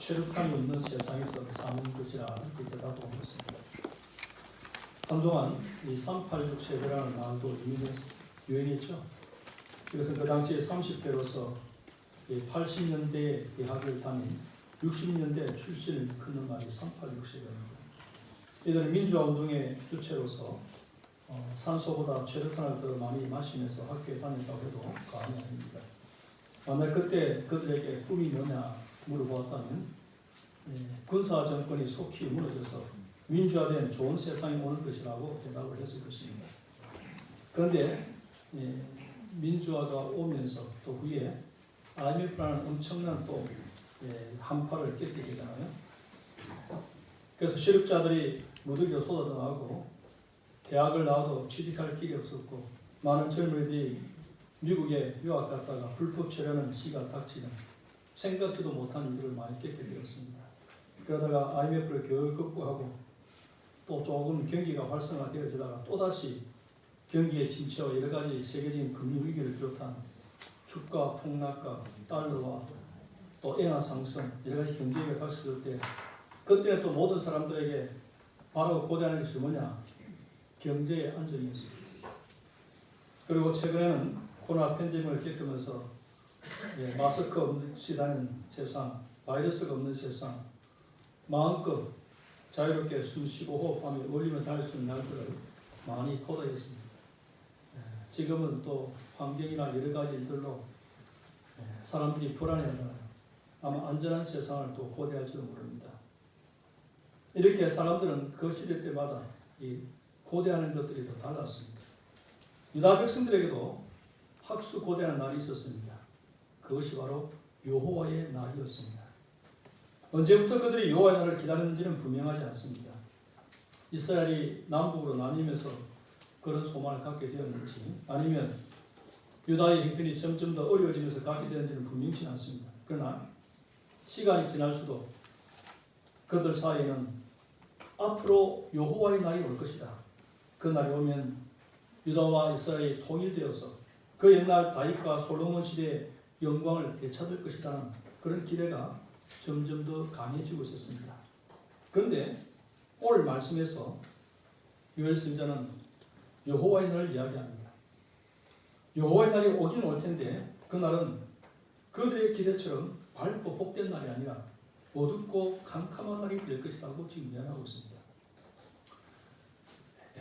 최루탄이 없는 세상에서 사는 것이라 이렇게 대답하고 있습니다. 한동안 이 386 세대라는 말도 유행했죠. 이것은 그 당시에 30대로서 80년대에 대학을 다닌 60년대 출신을 끊는 말이 386 세대입니다. 이들은 민주화 운동의 주체로서 산소보다 최루탄을 더 많이 마시면서 학교에 다녔다고 해도 과언이 아닙니다. 만약 그때 그들에게 꿈이 뭐냐 물어보았다면 군사 정권이 속히 무너져서 민주화된 좋은 세상이 오는 것이라고 대답을 했을 것입니다. 그런데 민주화가 오면서 또 후에 IMF라는 엄청난 또 한파를 겪게 되잖아요. 그래서 실업자들이 무더기로 쏟아져나오고 대학을 나와도 취직할 길이 없었고 많은 젊은이들이 미국에 유학 갔다가 불법 체류하는 시기가 닥치는 생각지도 못한 일들을 많이 겪게 되었습니다. 그러다가 IMF를 겨우 극복하고 또 조금 경기가 활성화되어지다가 또다시 경기의 침체와 여러 가지 세계적인 금융위기를 비롯한 주가 폭락과 달러와 또 엔화 상승 여러 가지 경제가 닥쳤을 때 그때 또 모든 사람들에게 바로 고대하는 것이 뭐냐? 경제의 안정이었습니다. 그리고 최근에는 코로나 팬데믹을 겪으면서 마스크 없이 다니는 세상, 바이러스가 없는 세상, 마음껏 자유롭게 숨 쉬고 호흡하며 울리며 다닐 수 있는 날들을 많이 고대했습니다. 지금은 또 환경이나 여러 가지 일들로 사람들이 불안해하잖아요. 아마 안전한 세상을 또 고대할지도 모릅니다. 이렇게 사람들은 그 시대 때마다 이 고대하는 것들이 더 달랐습니다. 유다 백성들에게도 학수 고대하는 날이 있었습니다. 그것이 바로 여호와의 날이었습니다. 언제부터 그들이 여호와의 날을 기다렸는지는 분명하지 않습니다. 이스라엘이 남북으로 나뉘면서 그런 소망을 갖게 되었는지 아니면 유다의 형편이 점점 더 어려워지면서 갖게 되었는지는 분명치 않습니다. 그러나 시간이 지날수록 그들 사이에는 앞으로 여호와의 날이 올 것이다. 그 날이 오면 유다와 이스라엘이 통일되어서 그 옛날 다윗과 솔로몬 시대의 영광을 되찾을 것이라는 그런 기대가 점점 더 강해지고 있었습니다. 그런데 오늘 말씀에서 요엘 선지자는 여호와의 날을 이야기합니다. 여호와의 날이 오긴 올 텐데 그 날은 그들의 기대처럼 밝고 복된 날이 아니라 어둡고 캄캄한 날이 될 것이라고 지금 이야기하고 있습니다.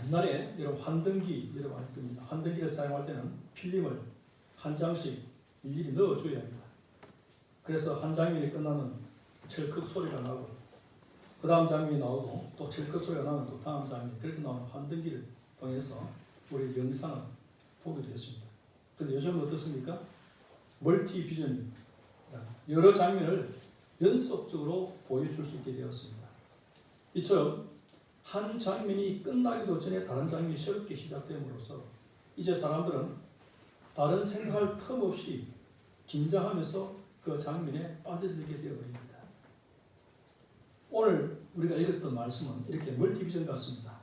옛날에 여러분 환등기 여러분 알 겁니다. 환등기를 사용할 때는 필름을 한 장씩 일일이 넣어줘야 합니다. 그래서 한 장면이 끝나면 철컥 소리가 나고 그 다음 장면이 나오고 또 철컥 소리가 나면 또 다음 장면 그렇게 나오는 환등기를 통해서 우리 영상을 보게 되었습니다. 그런데 요즘은 어떻습니까? 멀티 비전입니다. 여러 장면을 연속적으로 보여줄 수 있게 되었습니다. 이처럼 한 장면이 끝나기도 전에 다른 장면이 새롭게 시작됨으로써 이제 사람들은 다른 생각할 틈 없이 긴장하면서 그 장면에 빠져들게 되어버립니다. 오늘 우리가 읽었던 말씀은 이렇게 멀티비전 같습니다.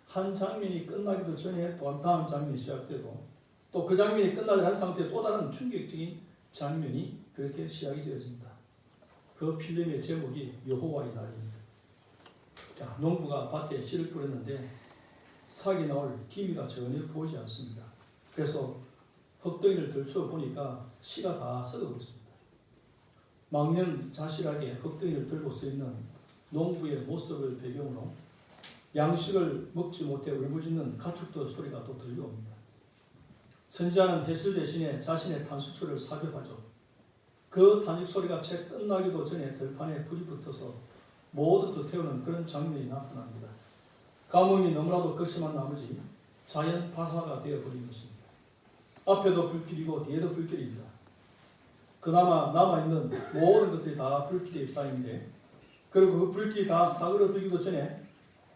한 장면이 끝나기도 전에 또 다음 장면이 시작되고 또 그 장면이 끝나지 않은 상태에 또 다른 충격적인 장면이 그렇게 시작이 되어집니다. 그 필름의 제목이 여호와의 날입니다. 자, 농부가 밭에 씨를 뿌렸는데 싹이 나올 기미가 전혀 보이지 않습니다. 그래서 흙덩이를 들추어 보니까 씨가 다 썩어버렸습니다. 망연자실하게 흙덩이를 들고 서 있는 농부의 모습을 배경으로 양식을 먹지 못해 울부짖는 가축들 소리가 또 들려옵니다. 선지자는 해설 대신에 자신의 탄식소리를 삽입하죠. 그 탄식 소리가 채 끝나기도 전에 들판에 불이 붙어서 모두 더 태우는 그런 장면이 나타납니다. 가뭄이 너무나도 극심한 나머지 자연 파사가 되어버린 것입니다. 앞에도 불길이고 뒤에도 불길입니다. 그나마 남아있는 모든 것들이 다 불길에 쌓이는데 그리고 그 불길이 다 사그러들기도 전에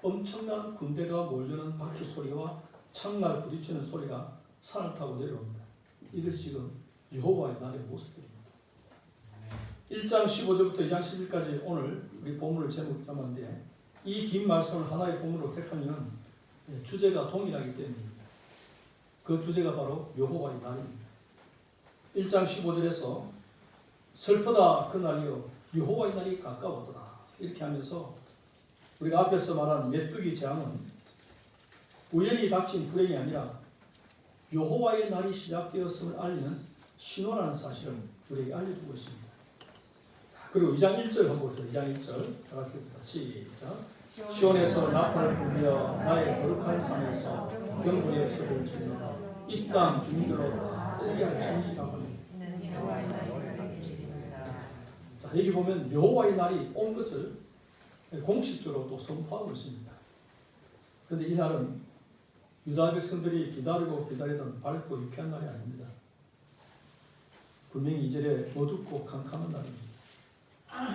엄청난 군대가 몰려는 바퀴 소리와 창날 부딪히는 소리가 산을 타고 내려옵니다. 이것이 지금 여호와의 날의 모습들입니다. 1장 15절부터 2장 11절까지 오늘 우리 본문을 제목 잡았는데 이 긴 말씀을 하나의 본문으로 택한 이유는 주제가 동일하기 때문입니다. 그 주제가 바로 여호와의 날입니다. 1장 15절에서 슬프다 그날이여 여호와의 날이 가까웠더라. 이렇게 하면서 우리가 앞에서 말한 메뚜기 재앙은 우연히 닥친 불행이 아니라 여호와의 날이 시작되었음을 알리는 신호라는 사실을 우리에게 알려주고 있습니다. 그리고 2장 1절 한번 보죠. 2장 1절 다 같이 봅니다. 시작. 시온에서 나팔을 불며 나의 거룩한 산에서 경고의 소리를 지르노라. 이 땅 주민들로 다 뜨게 할 진지하고. 자, 여기 보면 여호와의 날이 온 것을 공식적으로 또 선포하고 있습니다. 그런데 이 날은 유다 백성들이 기다리고 기다리던 밝고 유쾌한 날이 아닙니다. 분명히 2절에 어둡고 캄캄한 날입니다.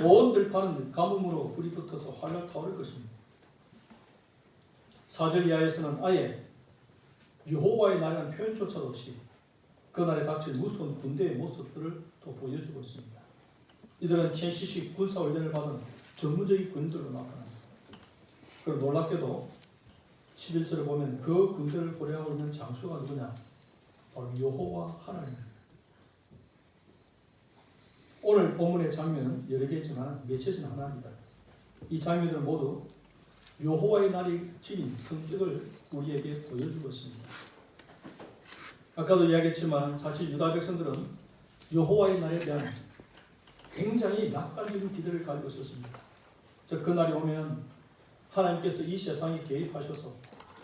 온 들판은 가뭄으로 불이 붙어서 활락 타오를 것입니다. 4절 이하에서는 아예 여호와의 날이라는 표현조차도 없이 그날에 닥칠 무서운 군대의 모습들을 또 보여주고 있습니다. 이들은 천시식 군사훈련을 받은 전문적인 군들로 나타납니다. 그리고 놀랍게도 11절에 보면 그 군대를 고려하고 있는 장수가 누구냐? 바로 여호와 하나님입니다. 오늘 본문의 장면은 여러 개지만 맺혀진 하나입니다. 이 장면들은 모두 여호와의 날이 지닌 성격을 우리에게 보여주고 있습니다. 아까도 이야기했지만 사실 유다 백성들은 여호와의 날에 대한 굉장히 낙관적인 기대를 가지고 있었습니다. 즉 그날이 오면 하나님께서 이 세상에 개입하셔서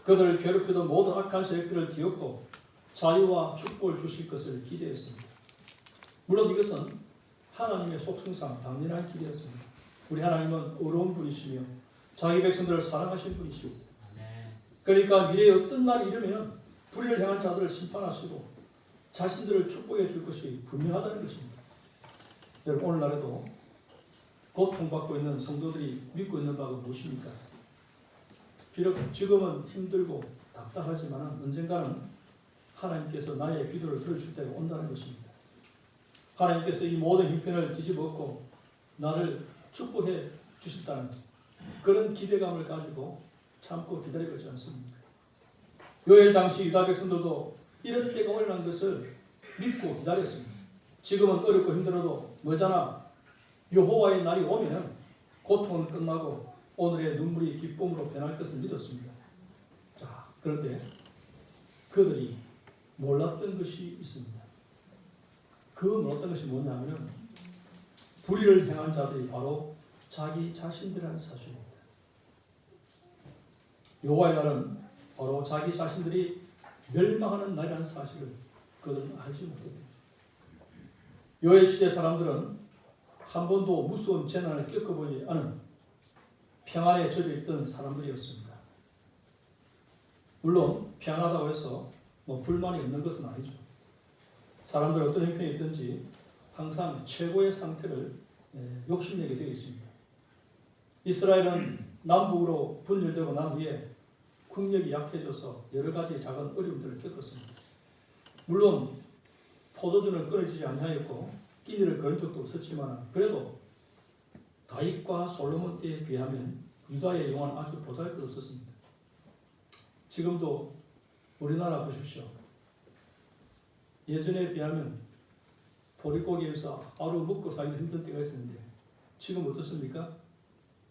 그들을 괴롭히던 모든 악한 세력들을 뒤엎고 자유와 축복을 주실 것을 기대했습니다. 물론 이것은 하나님의 속성상 당연한 길이었습니다. 우리 하나님은 의로운 분이시며 자기 백성들을 사랑하신 분이시고 그러니까 미래에 어떤 날이 이르면 불의를 행한 자들을 심판하시고 자신들을 축복해 줄 것이 분명하다는 것입니다. 여러분 오늘날에도 고통받고 있는 성도들이 믿고 있는 바가 무엇입니까? 비록 지금은 힘들고 답답하지만 언젠가는 하나님께서 나의 기도를 들어줄 때가 온다는 것입니다. 하나님께서 이 모든 형편을 뒤집어엎고 나를 축복해 주셨다는 그런 기대감을 가지고 참고 기다리고 있지 않습니까? 요엘 당시 유다 백성들도 이런 때가 오리라는 것을 믿고 기다렸습니다. 지금은 어렵고 힘들어도 뭐잖아 여호와의 날이 오면 고통은 끝나고 오늘의 눈물이 기쁨으로 변할 것을 믿었습니다. 자, 그런데 그들이 몰랐던 것이 있습니다. 그 몰랐던 것이 뭐냐면 불의를 행한 자들이 바로 자기 자신들이라는 사실입니다. 여호와의 날은 바로 자기 자신들이 멸망하는 날이라는 사실을 그들은 알지 못했습니다. 요엘 시대 사람들은 한 번도 무서운 재난을 겪어보지 않은 평안에 젖어 있던 사람들이었습니다. 물론 평안하다고 해서 불만이 없는 것은 아니죠. 사람들 어떤 형편이 있든지 항상 최고의 상태를 욕심내게 되어 있습니다. 이스라엘은 남북으로 분열되고 난 후에 국력이 약해져서 여러 가지 작은 어려움들을 겪었습니다. 물론 포도주는 끊어지지 아니하였고 끼니를 거는 적도 없었지만 그래도 다윗과 솔로몬 때에 비하면 유다의 영화는 아주 보잘것없었습니다. 지금도 우리나라 보십시오. 예전에 비하면 보릿고기에서 하루 먹고 살기 힘든 때가 있었는데 지금 어떻습니까?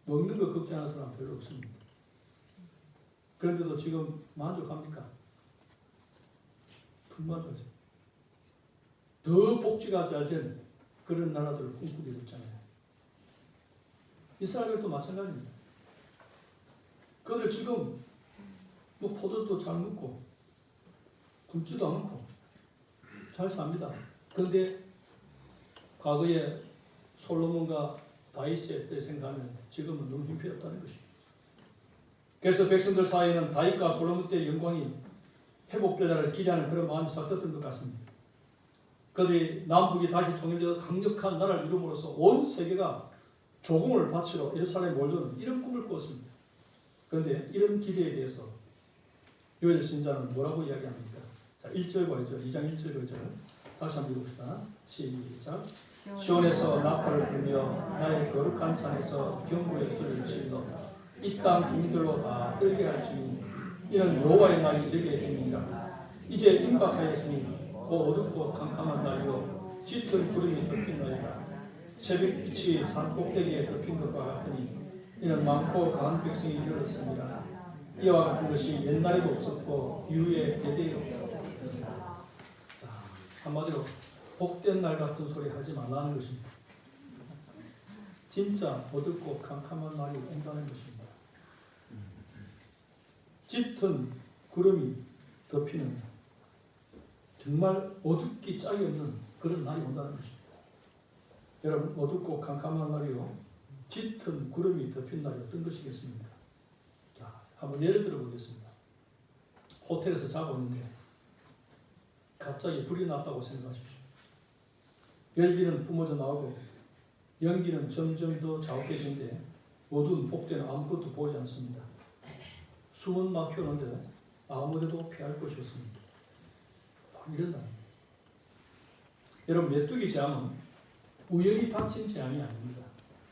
먹는 거 걱정하는 사람 별로 없습니다. 그런데도 지금 만족합니까? 불만족하죠. 더 복지가 잘 된 그런 나라들을 꿈꾸게 됐잖아요. 이스라엘도 마찬가지입니다. 그들 지금 포도도 잘 먹고 굶지도 않고 잘 삽니다. 그런데 과거에 솔로몬과 다윗의 때 생각하면 지금은 너무 형편없다는 것입니다. 그래서 백성들 사이에는 다윗과 솔로몬 때의 영광이 회복되자를 기대하는 그런 마음이 싹떴던 것 같습니다. 그들이 남북이 다시 통일되어 강력한 나라를 이룸으로써 온 세계가 조공을 바치러 예루살렘에 몰려오는 이런 꿈을 꾸었습니다. 그런데 이런 기대에 대해서 요엘 선지자는 뭐라고 이야기합니까? 자, 1절과 2절, 2장 1절과 2절 다시 한번 읽읍시다. 시작. 시온에서 나팔을 불며 나의 거룩한 산에서 경고의 소리를 지르노라. 이 땅 주민들로 다 떨게 할지니 이는 여호와의 날이 이르게 되니라. 이제 임박하였으니 어둡고 캄캄한 날이요 짙은 구름이 덮인 날이라. 새벽빛이 산 꼭대기에 덮인 것과 같으니 이는 많고 강한 백성이 이르렀습니다. 이와 같은 것이 옛날에도 없었고 이후에 대대에도 없었다. 자, 한마디로 복된 날 같은 소리 하지 말라는 것입니다. 진짜 어둡고 캄캄한 날이 온다는 것입니다. 짙은 구름이 덮이는 정말 어둡기 짝이 없는 그런 날이 온다는 것입니다. 여러분, 어둡고 캄캄한 날이요, 짙은 구름이 덮인 날이 어떤 것이겠습니까? 자, 한번 예를 들어 보겠습니다. 호텔에서 자고 있는데 갑자기 불이 났다고 생각하십시오. 열기는 뿜어져 나오고 연기는 점점 더 자욱해지는데 어두운 복대는 아무것도 보이지 않습니다. 숨은 막혀오는데 아무데도 피할 곳이 없습니다. 이런 날. 여러분, 메뚜기 재앙은 우연히 닥친 재앙이 아닙니다.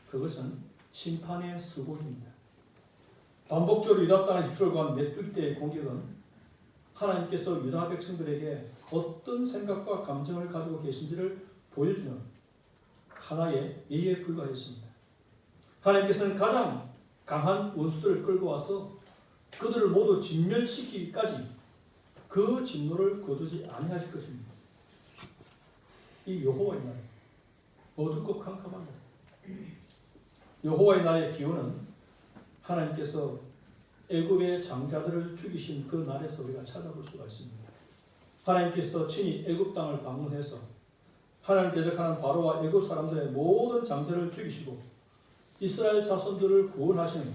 그것은 심판의 수고입니다. 반복적으로 유다 땅을 휩쓸고 간 메뚜기 떼의 공격은 하나님께서 유다 백성들에게 어떤 생각과 감정을 가지고 계신지를 보여주는 하나의 예에 불과했습니다. 하나님께서는 가장 강한 원수들을 끌고 와서 그들을 모두 진멸시키기까지 그 진노를 거두지 아니하실 것입니다. 이 여호와의 날, 어둡고 캄캄한 날, 여호와의 날의 기원은 하나님께서 애굽의 장자들을 죽이신 그 날에서 우리가 찾아볼 수가 있습니다. 하나님께서 친히 애굽 땅을 방문해서 하나님 대적하는 바로와 애굽 사람들의 모든 장자를 죽이시고 이스라엘 자손들을 구원하신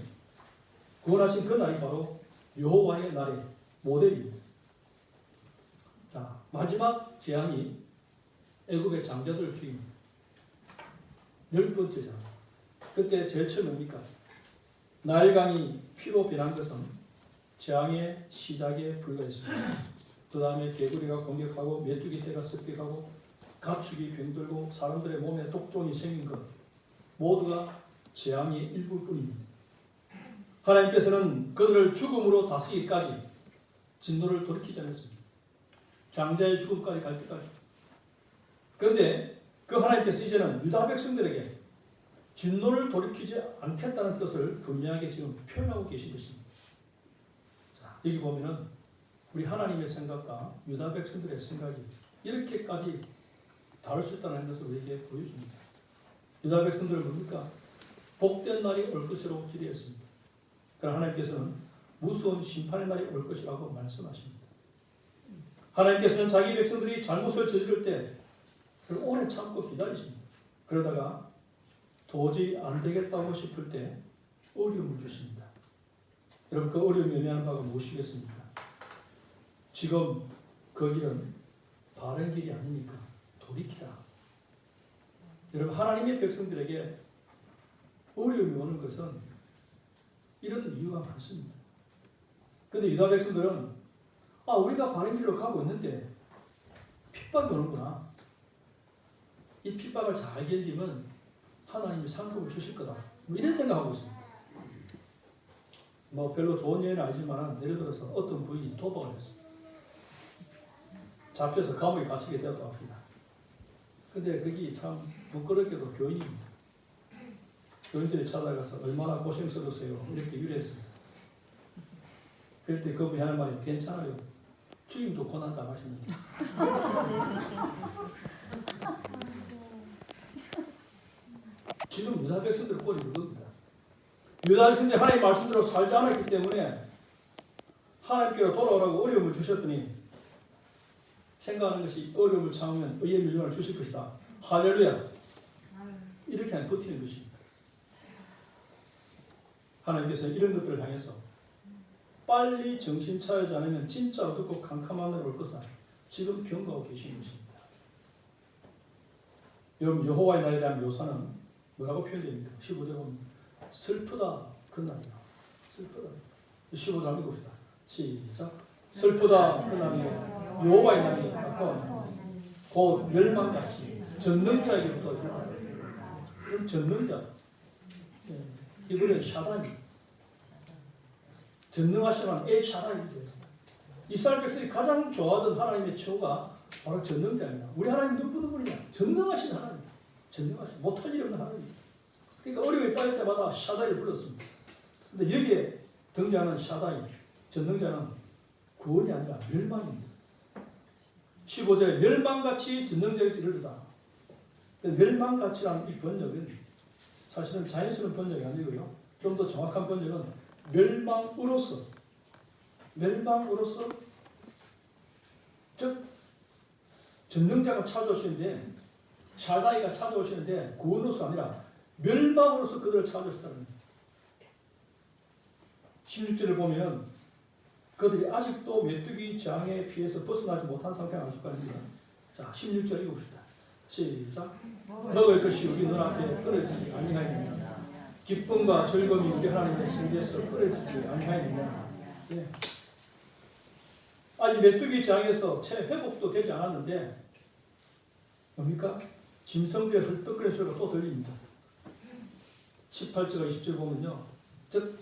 그 날이 바로 여호와의 날의 모델입니다. 자, 마지막 재앙이 애굽의 장자들을 죽입니다. 10번째 재앙. 그때 제일 처음 뭡니까? 나일강이 피로 변한 것은 재앙의 시작에 불과했습니다. 그 다음에 개구리가 공격하고 메뚜기 떼가 습격하고 가축이 병들고 사람들의 몸에 독종이 생긴 것 모두가 재앙의 일부뿐입니다. 하나님께서는 그들을 죽음으로 다스리기까지 진노를 돌이키지 않았습니다. 장자의 죽음까지 갈 때까지. 그런데 그 하나님께서 이제는 유다 백성들에게 진노를 돌이키지 않겠다는 뜻을 분명하게 지금 표현하고 계신 것입니다. 자, 여기 보면은 우리 하나님의 생각과 유다 백성들의 생각이 이렇게까지 다를 수 있다는 것을 우리에게 보여줍니다. 유다 백성들은 뭡니까? 복된 날이 올 것이라고 기대했습니다. 그러나 하나님께서는 무서운 심판의 날이 올 것이라고 말씀하십니다. 하나님께서는 자기 백성들이 잘못을 저지를 때 오래 참고 기다리십니다. 그러다가 도저히 안 되겠다고 싶을 때 어려움을 주십니다. 여러분, 그 어려움이 의미하는 바가 무엇이겠습니까? 지금 그 길은 바른 길이 아니니까 돌이키라. 여러분, 하나님의 백성들에게 어려움이 오는 것은 이런 이유가 많습니다. 그런데 유다 백성들은 우리가 바른 길로 가고 있는데 핍박이 오는구나. 이 핍박을 잘 견디면 하나님이 상급을 주실 거다. 이런 생각하고 있습니다. 별로 좋은 예는 아니지만 예를 들어서 어떤 부인이 도박을 했습니다. 잡혀서 감옥에 갇히게 되었다고 합니다. 근데 그게 참 부끄럽게도 교인입니다. 교인들이 찾아가서 얼마나 고생스러우세요 이렇게 유래했습니다. 그럴 때 그분이 하는 말이 괜찮아요. 주님도 고난다 하십니다. 지금 유다 백성들 꼴이 그겁니다. 유다 백성들이 하나님 말씀대로 살지 않았기 때문에 하나님께로 돌아오라고 어려움을 주셨더니 생각하는 것이 어려움을 참으면 의의 밀림을 주실 것이다. 할렐루야. 이렇게 하면 버티는 것입니다. 하나님께서 이런 것들을 향해서 빨리 정신 차리지 않으면 진짜 어둡고 캄캄한 날이 올 것을 지금 경고하고 계시는 것입니다. 여러분, 여호와의 날에 대한 묘사는 뭐라고 표현됩니까? 15절 보면 슬프다 그날이야. 슬프다. 15절 한번 읽읍시다. 시작. 슬프다 그날이야. 여호와의 날이 가까워 곧 멸망같이 전능자에게부터 그럼 전능자 이번엔 샤다이 전능하시는 엘 샤다이인데 이스라엘 백성이 가장 좋아하던 하나님의 처우가 바로 전능자입니다. 우리 하나님 누구냐? 전능하신 하나님. 전능하신 못할 일 없는 하나님. 그러니까 어려움이 빠질 때마다 샤다이를 불렀습니다. 근데 여기에 등장하는 샤다이, 전능자는 구원이 아니라 멸망입니다. 15절에 멸망같이 전능자에게 이르르다. 멸망같이라는 이 번역은 사실은 자연스러운 번역이 아니고요. 좀 더 정확한 번역은 멸망으로서, 즉 전능자가 찾아오시는데, 샤다이가 찾아오시는데 구원으로서 아니라 멸망으로서 그들을 찾아오셨다는 겁니다. 16절을 보면 그들이 아직도 메뚜기 장에 피해서 벗어나지 못한 상태가 알 수가 있습니다. 자, 16절 읽어봅시다. 시작. 먹을 것이 우리 눈앞에 끊어지지 아니하였느냐. 기쁨과 즐거움이 우리 하나님의 성계에서 끊어지지 아니하였느냐. 예. 아직 메뚜기 장에서 채 회복도 되지 않았는데 뭡니까? 짐승들의 헐떡거리는 소리가 또 들립니다. 18절과 20절 보면요. 즉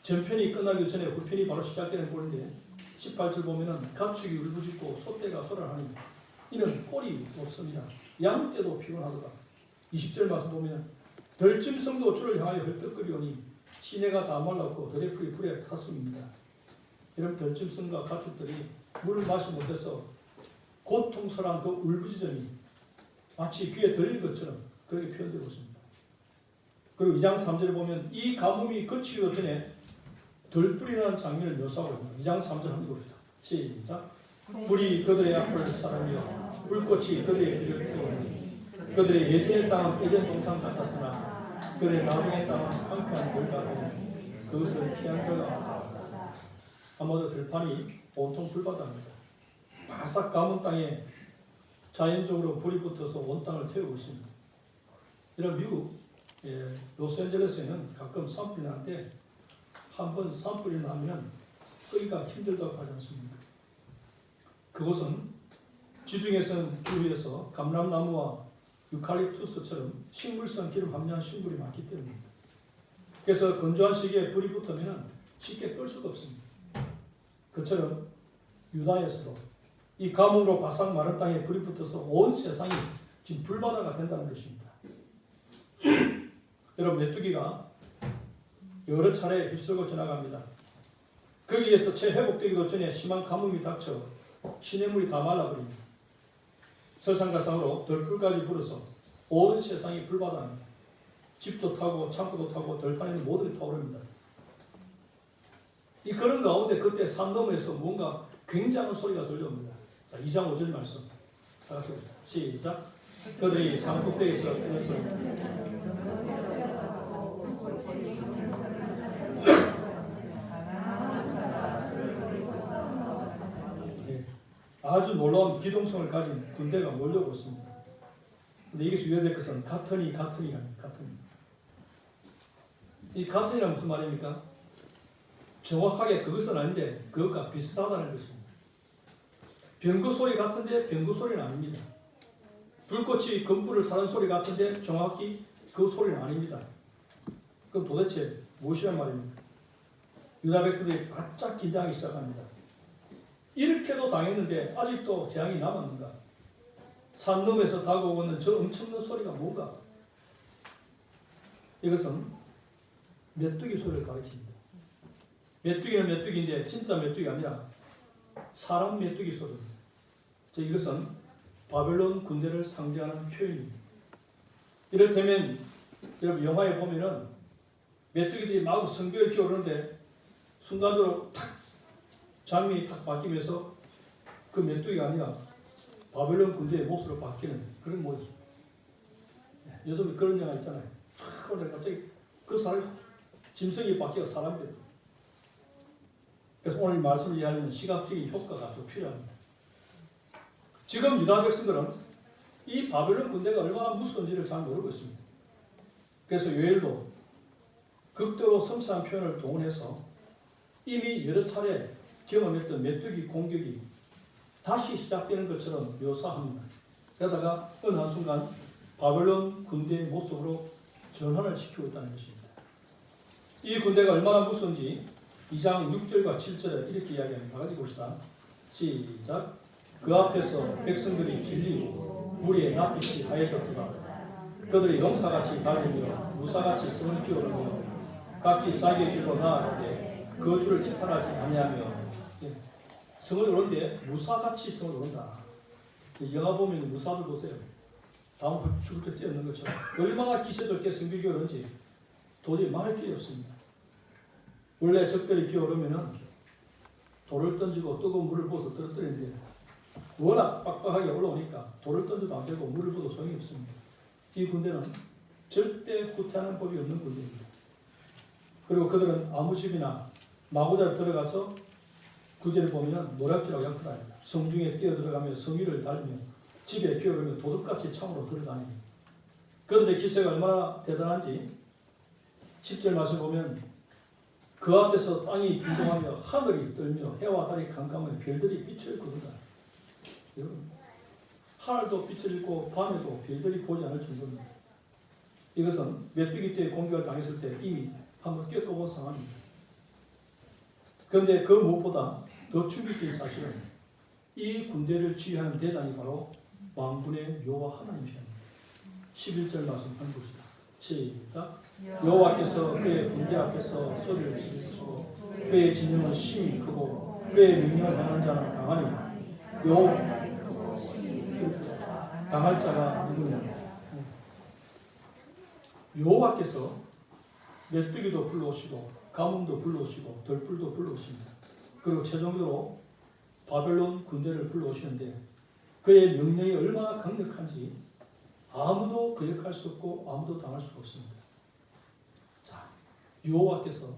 전편이 끝나기 전에 후편이 바로 시작되는 꼴인데 18절 보면은 가축이 울부짖고 소떼가 소를 하니 이는 꼴이 없습니다. 양떼도 피곤하더라. 20절 말씀 보면 들짐승도 주를 향하여 헐떡거리오니 시내가 다 말랐고 들의 풀이 불에 탔음입니다. 이런 들짐승과 가축들이 물을 마시 못해서 고통스러운 그 울부짖음이 마치 귀에 들린 것처럼 그렇게 표현되고 있습니다. 그리고 2장 3절에 보면 이 가뭄이 그치기도 전에 들불이라는 장면을 묘사하고 있습니다. 2장 3절 한번 봅시다. 시작. 불이 그들의 앞을 사람이여 불꽃이 그들의 길을 태우니 그들의 예전의 땅은 예전 동산 같았으나 그들의 나중의 땅은 황폐한 물 같으니 그것을 피한 자가 없다. 아마도 들판이 온통 불바다입니다. 바삭 가문 땅에 자연적으로 불이 붙어서 온 땅을 태우고 있습니다. 이런 미국 로스앤젤레스에는 가끔 산불이 나는데 한번 산불이 나면 끄기가 힘들다고 하지 않습니까? 그곳은 지중해성 주위에서 감람나무와 유칼립투스처럼 식물성 기름 함유한 식물이 많기 때문입니다. 그래서 건조한 시기에 불이 붙으면 쉽게 끌 수가 없습니다. 그처럼 유다에서도 이 가뭄으로 바싹 마른 땅에 불이 붙어서 온 세상이 지금 불바다가 된다는 것입니다. 여러분 메뚜기가 여러 차례 휩쓸고 지나갑니다. 거기에서 채 회복되기도 전에 심한 가뭄이 닥쳐 시냇물이 다 말라버립니다. 설상가상으로 덜불까지 불어서 온 세상이 불바다입니다. 집도 타고 창고도 타고 덜판에 있는 모든 게 타오릅니다. 이 그런 가운데 그때 산 너머에서 뭔가 굉장한 소리가 들려옵니다. 자, 2장 5절 말씀 다 같이 봅시다. 시작. 그들이 산꼭대기에서 뜨는 소리. 네, 아주 놀라운 기동성을 가진 군대가 몰려오고 있습니다. 근데 여기서 유의될 것은 가터니 아닙니다. 이 가터니란 무슨 말입니까? 정확하게 그것은 아닌데 그것과 비슷하다는 것입니다. 병거 소리 같은데 병거 소리는 아닙니다. 불꽃이 금불을 사는 소리 같은데 정확히 그 소리는 아닙니다. 그럼 도대체 무엇이란 말입니까? 유다 백성들이 바짝 긴장하기 시작합니다. 이렇게도 당했는데 아직도 재앙이 남았는가? 산 너머에서 다가오는 저 엄청난 소리가 뭔가? 이것은 메뚜기 소리를 가리킵니다. 메뚜기는 메뚜기인데 진짜 메뚜기가 아니라 사람 메뚜기 소리입니다. 이것은 바벨론 군대를 상징하는 표현입니다. 이를테면 여러분 영화에 보면은 메뚜기들이 마구 성벽을 기어오르는데 순간적으로 탁 장면이 탁 바뀌면서 그 메뚜기가 아니라 바벨론 군대의 몫으로 바뀌는 그런 모습. 요즘에 그런 영화 있잖아요. 탁 오늘 갑자기 그 사람이 짐승이 바뀌어 사람이 돼요. 그래서 오늘 말씀을 이해하려면 시각적인 효과가 좀 필요합니다. 지금 유다 백성들은 이 바벨론 군대가 얼마나 무서운지를 잘 모르고 있습니다. 그래서 요엘도 극도로 섬세한 표현을 동원해서 이미 여러 차례 경험했던 메뚜기 공격이 다시 시작되는 것처럼 묘사합니다. 그러다가 어느 한순간 바벨론 군대의 모습으로 전환을 시키고 있다는 것입니다. 이 군대가 얼마나 무서운지 2장 6절과 7절에 이렇게 이야기합니다. 가지고 봅시다. 시작. 그 앞에서 백성들이 질리고 무리의 낯빛이 하얘졌더라. 그들이 용사같이 달리며 무사같이 성을 기울이며 각기 자기의 길로 나아가되 거주를 이탈하지 아니하며. 성을 오른데 무사같이 성을 오른다. 영화 보면 무사들 보세요. 다음 죽을 때 뛰어있는 것처럼 얼마나 기세롭게 성벽이 오른지 도저히 말할 길이 없습니다. 원래 적들이 기어오르면 돌을 던지고 뜨거운 물을 부어서 떨어뜨리는데 워낙 빡빡하게 올라오니까 돌을 던져도 안 되고 물을 부어도 소용이 없습니다. 이 군대는 절대 후퇴하는 법이 없는 군대입니다. 그리고 그들은 아무 집이나 마구잡이 들어가서 구절을 보면 노략질하고 약탈합니다. 성중에 뛰어들어가며 성위를 달리며 집에 기어오르며 도둑같이 창으로 들어다닙니다. 그런데 기세가 얼마나 대단한지 10절 말씀 보면 그 앞에서 땅이 비동하며 하늘이 떨며 해와 달이 캄캄하며 별들이 빛을 끄는다. 여러분, 하늘도 빛을 잃고 밤에도 별들이 보지 않을 정도입니다. 이것은 메뚜기 떼의 공격을 당했을 때 이미 한번 겪어본 상황입니다. 그런데 그 무엇보다 더 충격적인 사실은 이 군대를 지휘하는 대장이 바로 만군의 여호와 하나님이십니다. 11절 말씀 한번 봅시다. 시작. 여호와께서 그의 군대 앞에서 소리를 지르시고 그의 진영은 심히 크고 그의 명령을 행하는 자는 강하니 강할 자가 누구냐. 여호와께서 메뚜기도 불러오시고 가뭄도 불러오시고 덜풀도 불러오십니다. 그리고 최종적으로 바벨론 군대를 불러오시는데 그의 명령이 얼마나 강력한지 아무도 거역할 수 없고 아무도 당할 수가 없습니다. 자, 여호와께서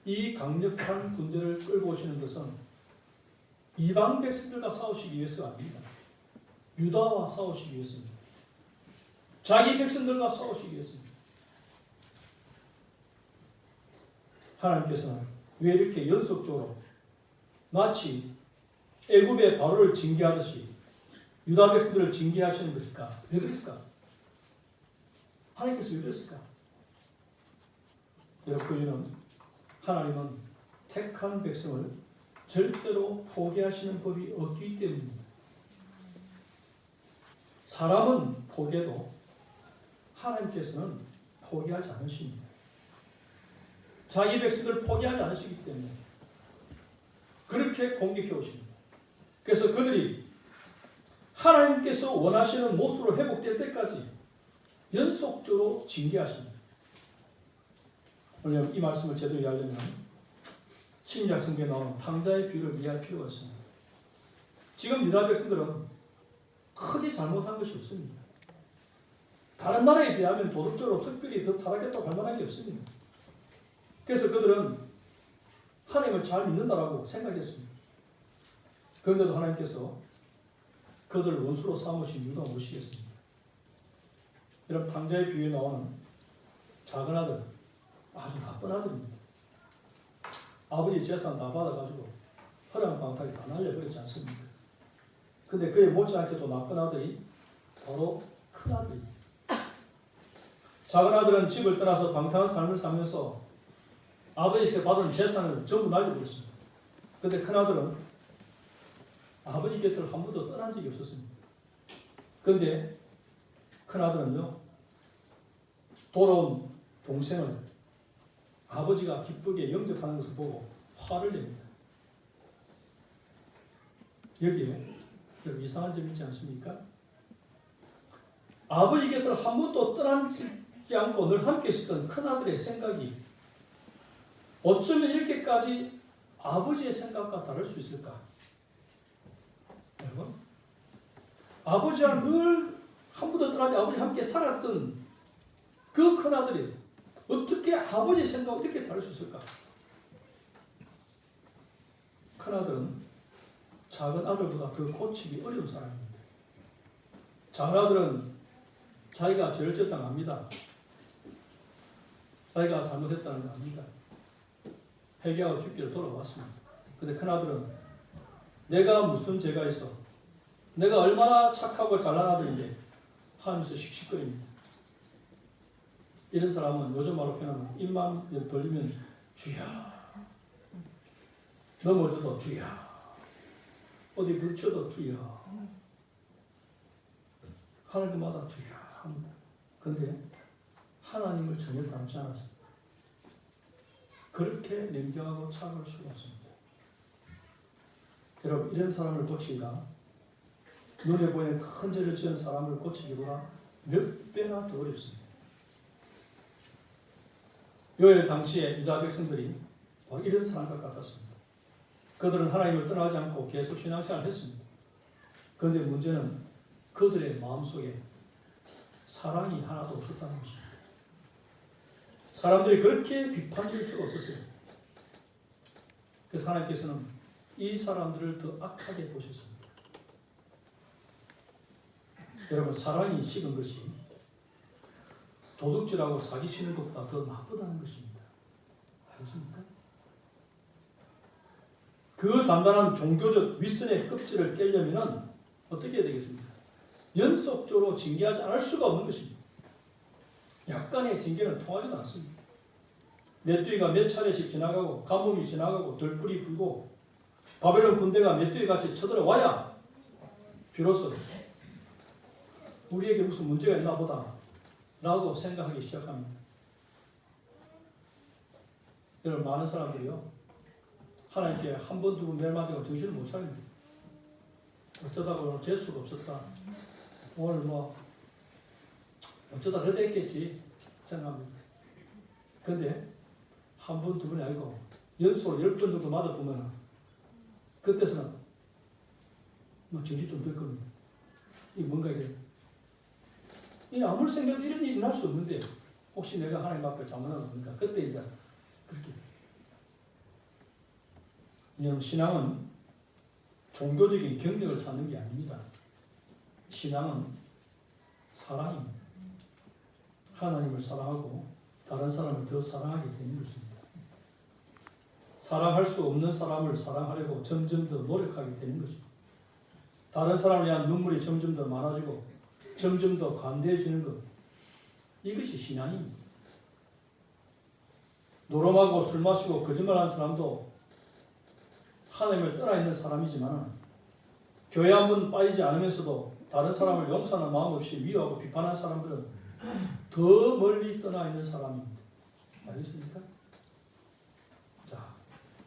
이 강력한 군대를 끌고 오시는 것은 이방 백성들과 싸우시기 위해서가 아닙니다. 유다와 싸우시기 위해서입니다. 자기 백성들과 싸우시기 위해서입니다. 하나님께서는 왜 이렇게 연속적으로 마치 애굽의 바로를 징계하듯이 유다 백성들을 징계하시는 것일까? 왜 그랬을까? 하나님께서 왜 그랬을까? 여러분, 그 이유는 하나님은 택한 백성을 절대로 포기하시는 법이 없기 때문입니다. 사람은 포기해도 하나님께서는 포기하지 않으십니다. 자기 백성들을 포기하지 않으시기 때문에 그렇게 공격해 오십니다. 그래서 그들이 하나님께서 원하시는 모습으로 회복될 때까지 연속적으로 징계하십니다. 왜냐하면 이 말씀을 제대로 이해하려면 신약 성경에 나오는 탕자의 비유를 이해할 필요가 있습니다. 지금 유다 백성들은 크게 잘못한 것이 없습니다. 다른 나라에 비하면 도덕적으로 특별히 더 타락했다고 할 만한 게 없습니다. 그래서 그들은 하나님을 잘 믿는다라고 생각했습니다. 그런데도 하나님께서 그들을 원수로 삼으신 이유가 무엇이겠습니까? 여러분, 탕자의 비유에 나오는 작은 아들, 아주 나쁜 아들입니다. 아버지 재산 다 받아가지고 허랑방탕이 다 날려버리지 않습니까? 근데 그에 못지않게도 나쁜 아들이 바로 큰 아들입니다. 작은 아들은 집을 떠나서 방탕한 삶을 살면서 아버지에게 받은 재산을 전부 날려버렸습니다. 그런데 큰 아들은 아버지 곁을 한 번도 떠난 적이 없었습니다. 그런데 큰 아들은요, 돌아온 동생을 아버지가 기쁘게 영접하는 것을 보고 화를 냅니다. 여기에 이상한 점이 있지 않습니까? 아버지 곁을 한 번도 떠나지 않고 늘 함께 있었던 큰아들의 생각이 어쩌면 이렇게까지 아버지의 생각과 다를 수 있을까? 여러분, 아버지와 늘 한 번도 떠나지 아버지와 함께 살았던 그 큰아들이 어떻게 아버지의 생각과 이렇게 다를 수 있을까? 큰아들은 작은 아들보다 더 고치기 어려운 사람입니다. 작은 아들은 자기가 죄를 지었다는 걸 압니다. 자기가 잘못했다는 걸 압니다. 회개하고 죽기를 돌아왔습니다. 그런데 큰아들은 내가 무슨 죄가 있어? 내가 얼마나 착하고 잘난 아들인데 하면서 씩씩거립니다. 이런 사람은 요즘 말로 표현하면 입만 벌리면 주여, 넘어져도 주여, 어디 불쳐도 주여, 하는 것마다 주여 합니다. 그런데 하나님을 전혀 닮지 않았습니다. 그렇게 냉정하고 차가울 수가 없습니다. 여러분, 이런 사람을 고치기가 눈에 보이는 큰 죄를 지은 사람을 고치기보다 몇 배나 더 어렵습니다. 요엘 당시에 유다 백성들이 이런 사람과 같았습니다. 그들은 하나님을 떠나지 않고 계속 신앙생활을 했습니다. 그런데 문제는 그들의 마음속에 사랑이 하나도 없었다는 것입니다. 사람들이 그렇게 비판질 수가 없었어요. 그래서 하나님께서는 이 사람들을 더 악하게 보셨습니다. 여러분, 사랑이 식은 것이 도둑질하고 사기치는 것보다 더 나쁘다는 것입니다. 알겠습니까? 그 단단한 종교적 윗선의 껍질을 깨려면 어떻게 해야 되겠습니까? 연속적으로 징계하지 않을 수가 없는 것입니다. 약간의 징계는 통하지도 않습니다. 메뚜기가 몇 차례씩 지나가고 가뭄이 지나가고 들불이 불고 바벨론 군대가 메뚜기 같이 쳐들어와야 비로소 우리에게 무슨 문제가 있나 보다 라고 생각하기 시작합니다. 여러분, 많은 사람들이요, 하나님께 한 번, 두 번 매일 맞아도 정신을 못 차립니다. 어쩌다가 오늘 재수가 없었다. 오늘 어쩌다 그래도 했겠지 생각합니다. 그런데 한 번, 두 번이 아니고 연속으로 10번 정도 맞아보면 그때서는 정신 좀 들 겁니다. 이게 뭔가 이게 아무리 생각해도 이런 일이 일어날 수 없는데 혹시 내가 하나님 앞에 잘못하는 겁니까? 그때 이제 그렇게. 왜냐하면 신앙은 종교적인 경력을 쌓는 게 아닙니다. 신앙은 사랑입니다. 하나님을 사랑하고 다른 사람을 더 사랑하게 되는 것입니다. 사랑할 수 없는 사람을 사랑하려고 점점 더 노력하게 되는 것입니다. 다른 사람을 위한 눈물이 점점 더 많아지고 점점 더 관대해지는 것, 이것이 신앙입니다. 노름하고 술 마시고 거짓말하는 사람도 하나님을 떠나 있는 사람이지만 교회 한 번 빠지지 않으면서도 다른 사람을 용서하는 마음 없이 미워하고 비판하는 사람들은 더 멀리 떠나 있는 사람입니다. 알겠습니까? 자,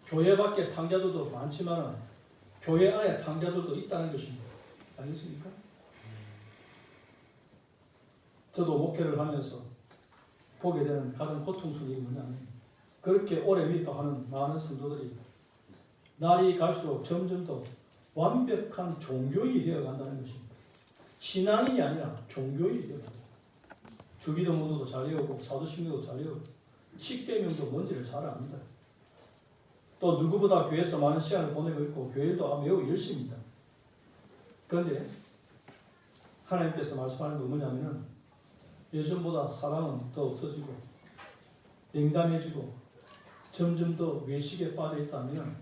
교회 밖에 탕자들도 많지만 교회 안에 탕자들도 있다는 것입니다. 알겠습니까? 저도 목회를 하면서 보게 되는 가장 고통스러운 일이 뭐냐면 그렇게 오래 믿어하는 많은 성도들이 날이 갈수록 점점 더 완벽한 종교인이 되어간다는 것입니다. 신앙인이 아니라 종교인이 되어간다. 주기도문도 잘 외우고 사도신경도 잘 외우고 십계명도 뭔지를 잘 압니다. 또 누구보다 교회에서 많은 시간을 보내고 있고 교회도 매우 열심입니다. 그런데 하나님께서 말씀하는 건 뭐냐면은 예전보다 사랑은 더 없어지고 냉담해지고 점점 더 외식에 빠져 있다면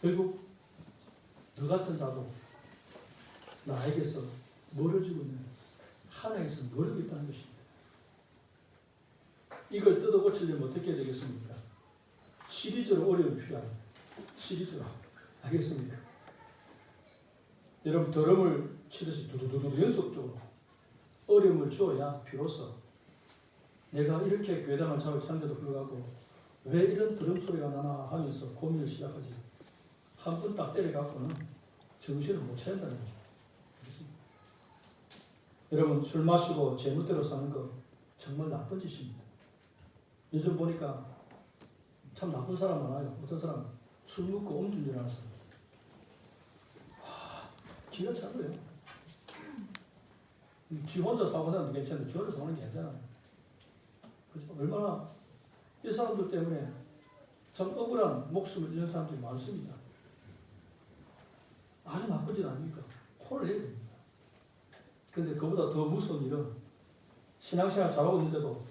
결국 너 같은 자도 나에게서 멀어지고 있는 하나님께서 멀어지고 있다는 것입니다. 이걸 뜯어 고치려면 어떻게 해야 되겠습니까? 시리즈로 어려움이 필요합니다. 시리즈로. 알겠습니까? 여러분, 드럼을 치듯이 두두두두 연속적으로 어려움을 주어야 비로소 내가 이렇게 교회당을 잘 찾는데도 불구하고 왜 이런 드럼 소리가 나나 하면서 고민을 시작하지. 한 번 딱 때려갖고는 정신을 못 차린다는 거죠. 여러분, 술 마시고 제멋대로 사는 거 정말 나쁜 짓입니다. 요즘 보니까 참 나쁜 사람 많아요. 어떤 사람은 술 먹고 음주운전하는 사람. 기가 차고요. 지 혼자 사고 사는 게 괜찮은데 지 혼자 사는 게 괜찮아요. 그렇죠? 얼마나 이 사람들 때문에 참 억울한 목숨을 잃는 사람들이 많습니다. 아주 나쁜 짓 아닙니까? 혼을 내야 됩니다. 그런데 그보다 더 무서운 일은 신앙생활 잘하고 있는데도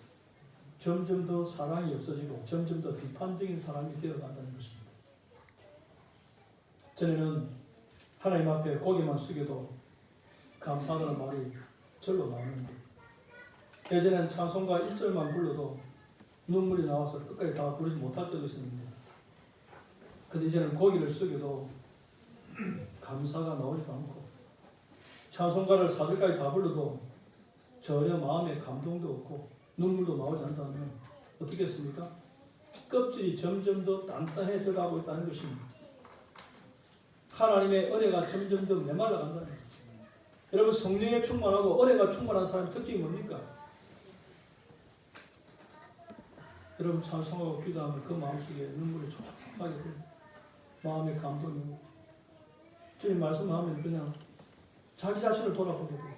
점점 더 사랑이 없어지고 점점 더 비판적인 사람이 되어간다는 것입니다. 전에는 하나님 앞에 고개만 숙여도 감사하다는 말이 절로 나오는데 예전에는 찬송가 1절만 불러도 눈물이 나와서 끝까지 다 부르지 못할 때도 있었는데 근데 이제는 고개를 숙여도 감사가 나오지도 않고 찬송가를 4절까지 다 불러도 전혀 마음에 감동도 없고 눈물도 나오지 않는다면 어떻게 했습니까? 껍질이 점점 더 단단해져 가고 있다는 것입니다. 하나님의 은혜가 점점 더 메말라 간다는 거죠. 여러분, 성령에 충만하고 은혜가 충만한 사람의 특징이 뭡니까? 여러분, 찬송하고 기도하면 그 마음속에 눈물이 촉촉하게 흘러요. 마음의 감동이 오고 주님 말씀하면 그냥 자기 자신을 돌아보게 돼요.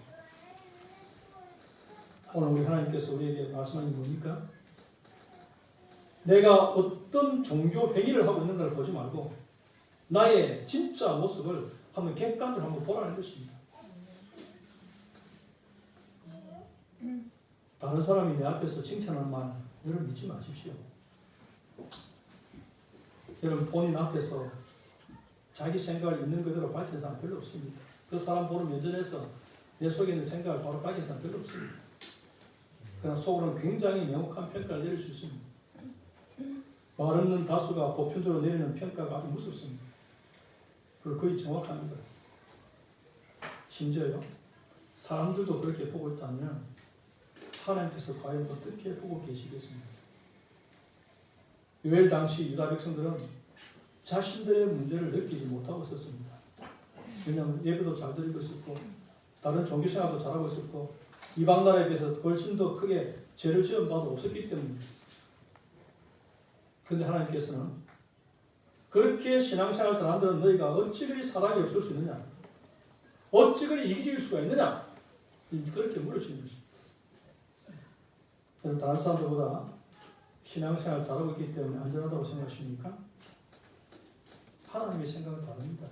오늘 우리 하나님께서 우리에게 말씀하는 게 뭡니까? 내가 어떤 종교 행위를 하고 있는가를 보지 말고 나의 진짜 모습을 한번 객관적으로 한번 보라는 것입니다. 다른 사람이 내 앞에서 칭찬하는 말 여러분 믿지 마십시오. 여러분, 본인 앞에서 자기 생각을 있는 그대로 밝힌 사람 별로 없습니다. 그 사람 보는 면전에서 내 속에 있는 생각을 바로 밝힌 사람 별로 없습니다. 그러나 속으로는 굉장히 명확한 평가를 내릴 수 있습니다. 말 없는 다수가 보편적으로 내리는 평가가 아주 무섭습니다. 그리고 거의 정확합니다. 심지어요, 사람들도 그렇게 보고 있다면 하나님께서 과연 어떻게 보고 계시겠습니까? 요엘 당시 유다 백성들은 자신들의 문제를 느끼지 못하고 있었습니다. 왜냐하면 예배도 잘 드리고 있었고 다른 종교생활도 잘하고 있었고 이방 나라에 비해서 훨씬 더 크게 죄를 지은 바도 없었기 때문입니다. 그런데 하나님께서는 그렇게 신앙생활 잘하는 너희가 어찌 그리 사랑이 없을 수 있느냐? 어찌 그리 이기적일 수가 있느냐? 그렇게 물으시는 것입니다. 여러분, 다른 사람들보다 신앙생활 잘하고 있기 때문에 안전하다고 생각하십니까? 하나님의 생각은 다릅니다.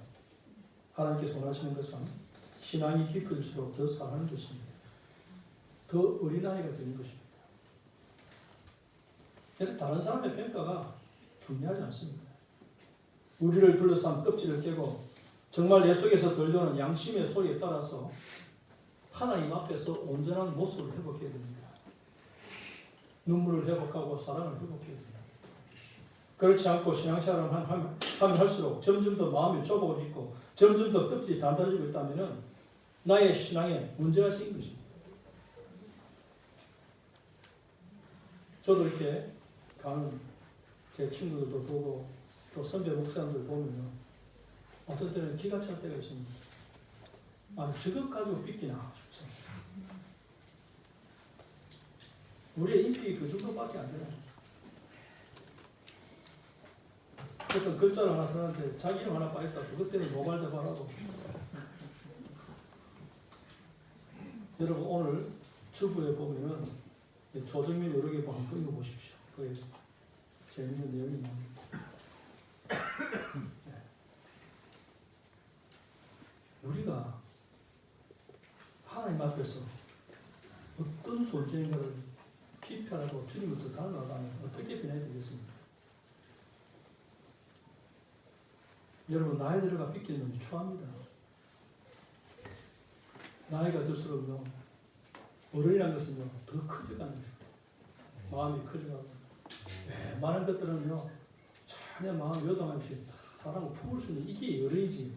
하나님께서 원하시는 것은 신앙이 깊어질수록 더 사랑하는 것입니다. 더 어린아이가 되는 것입니다. 다른 사람의 평가가 중요하지 않습니다. 우리를 둘러싼 껍질을 깨고 정말 내 속에서 들려오는 양심의 소리에 따라서 하나님 앞에서 온전한 모습을 회복해야 됩니다. 눈물을 회복하고 사랑을 회복해야 됩니다. 그렇지 않고 신앙생활을 하면 할수록 점점 더 마음이 좁아지고 점점 더 껍질이 단단해지고 있다면 나의 신앙에 문제가 생긴 것입니다. 저도 이렇게 가는 제 친구들도 보고 또 선배 목사님들 보면요, 어떤 때는 기가 찰 때가 있습니다. 아니, 저것 가지고 삐끼나 싶습니다. 우리의 인격이 그 정도밖에 안 되나요? 어떤 글자를 하나 쓰는데 자기 이름 하나 빠졌다. 그것 때문에 노발대발하고. 여러분, 오늘 주부에 보면은 조정민 여러 개 한번 끊어보십시오. 그게 재밌는 내용이 나옵니다. 우리가 하나님 앞에서 어떤 존재인가를 깊이 알고 주님부터 닮아가면 어떻게 변해야 되겠습니까? 여러분, 나이 들어가 삐끼는 놈이 추합니다. 나이가 들수록요, 어른이라는 것은요, 더 커져가는 거죠. 마음이 커져가고. 많은 것들은요, 전혀 마음 요동함 없이 사람을 품을 수 있는 이게 어른이지.